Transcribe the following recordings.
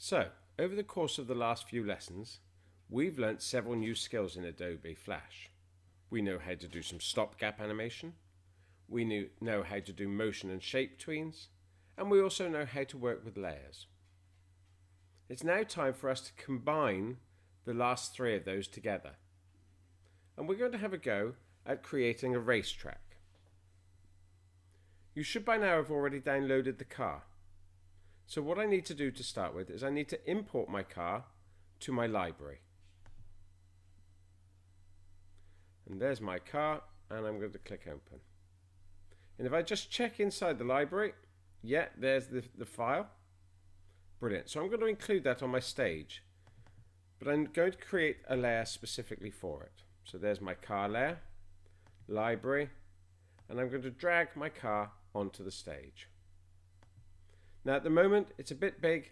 So, over the course of the last few lessons, we've learnt several new skills in Adobe Flash. We know how to do some stopgap animation, we know how to do motion and shape tweens, and we also know how to work with layers. It's now time for us to combine the last three of those together. And we're going to have a go at creating a racetrack. You should by now have already downloaded the car. So what I need to do to start with is I need to import my car to my library. And there's my car, and I'm going to click open. And if I just check inside the library, yeah, there's the file. Brilliant. So I'm going to include that on my stage, but I'm going to create a layer specifically for it. So there's my car layer, library, and I'm going to drag my car onto the stage. Now at the moment it's a bit big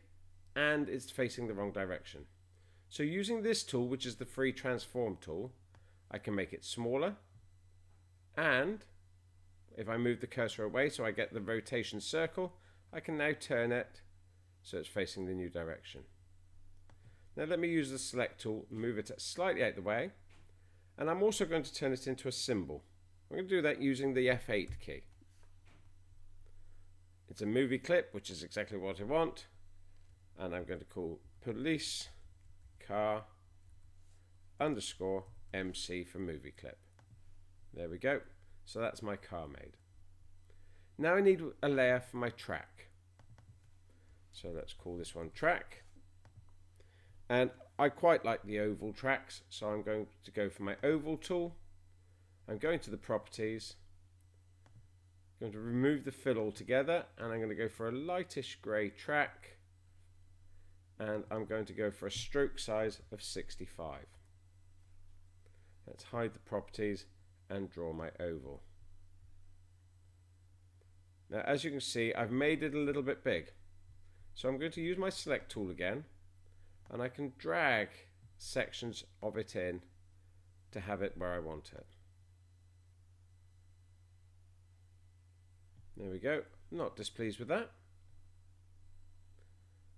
and it's facing the wrong direction. So using this tool, which is the free transform tool, I can make it smaller, and if I move the cursor away so I get the rotation circle, I can now turn it so it's facing the new direction. Now let me use the select tool, move it slightly out of the way, and I'm also going to turn it into a symbol. I'm going to do that using the F8 key. It's a movie clip, which is exactly what I want, and I'm going to call police car underscore MC for movie clip. There we go. So that's my car made. Now I need a layer for my track. So let's call this one track. And I quite like the oval tracks, so I'm going to go for my oval tool. I'm going to the properties, going to remove the fill altogether, and I'm going to go for a lightish grey track, and I'm going to go for a stroke size of 65. Let's hide the properties and draw my oval. Now as you can see, I've made it a little bit big, so I'm going to use my select tool again, and I can drag sections of it in to have it where I want it. There we go. Not displeased with that.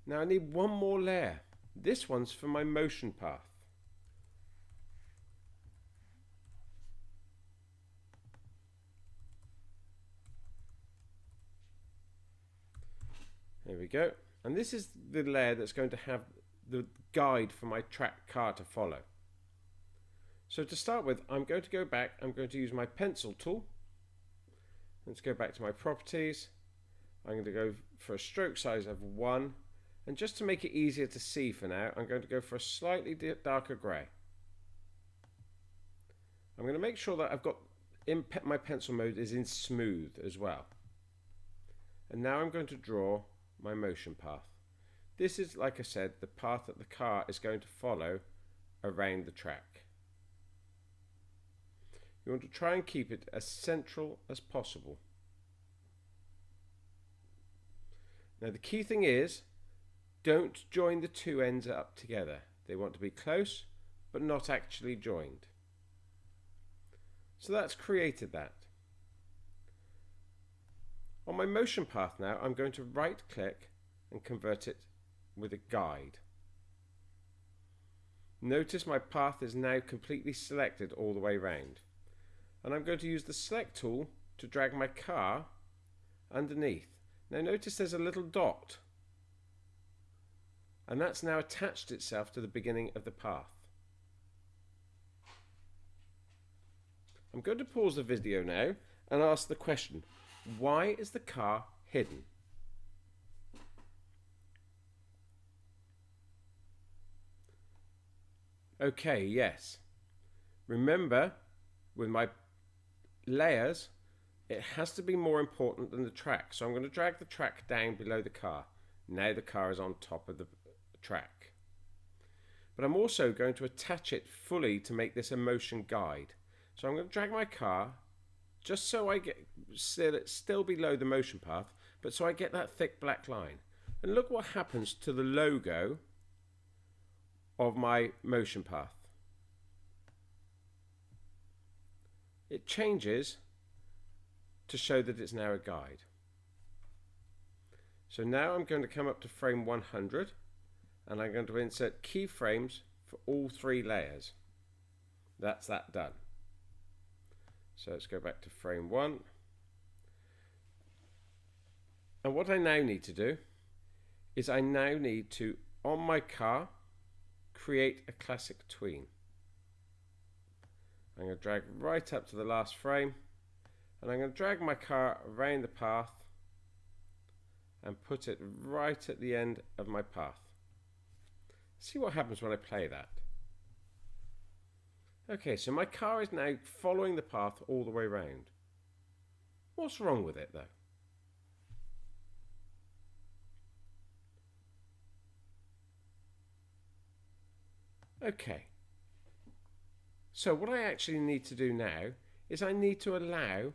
Now I need one more layer. This one's for my motion path. There we go. And this is the layer that's going to have the guide for my track car to follow. So to start with, I'm going to go back, I'm going to use my pencil tool. Let's go back to my properties. I'm going to go for a stroke size of 1, and just to make it easier to see for now, I'm going to go for a slightly darker grey. I'm going to make sure that I've got my pencil mode is in smooth as well. And now I'm going to draw my motion path. This is, like I said, the path that the car is going to follow around the track. You want to try and keep it as central as possible. Now the key thing is, don't join the two ends up together. They want to be close, but not actually joined. So that's created that. On my motion path now, I'm going to right click and convert it with a guide. Notice my path is now completely selected all the way round. And I'm going to use the select tool to drag my car underneath. Now notice there's a little dot, and that's now attached itself to the beginning of the path. I'm going to pause the video now and ask the question, why is the car hidden? Okay, yes. Remember, with my layers, it has to be more important than the track. So I'm going to drag the track down below the car. Now the car is on top of the track. But I'm also going to attach it fully to make this a motion guide. So I'm going to drag my car just so I get still below the motion path, but so I get that thick black line. And look what happens to the logo of my motion path. It changes to show that it's now a guide. So now I'm going to come up to frame 100 and I'm going to insert keyframes for all 3 layers. That's that done. So let's go back to frame 1. And what I now need to do is I now need to, on my car, create a classic tween. I'm going to drag right up to the last frame, and I'm going to drag my car around the path and put it right at the end of my path. See what happens when I play that. Okay, so my car is now following the path all the way around. What's wrong with it though? Okay, so what I actually need to do now is I need to allow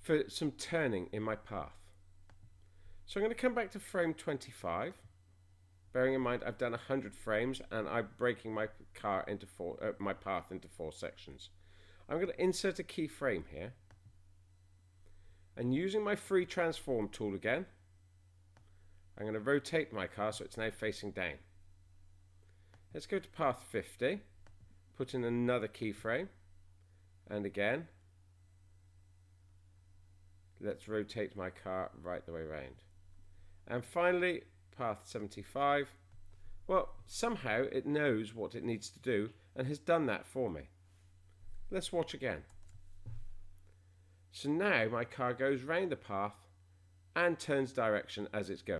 for some turning in my path. So I'm going to come back to frame 25, bearing in mind I've done 100 frames and I'm breaking my car into my path into 4 sections. I'm going to insert a keyframe here, and using my free transform tool again, I'm going to rotate my car so it's now facing down. Let's go to path 50, put in another keyframe, and again, let's rotate my car right the way around. And finally, path 75. Well, somehow it knows what it needs to do and has done that for me. Let's watch again. So now my car goes round the path and turns direction as it's going.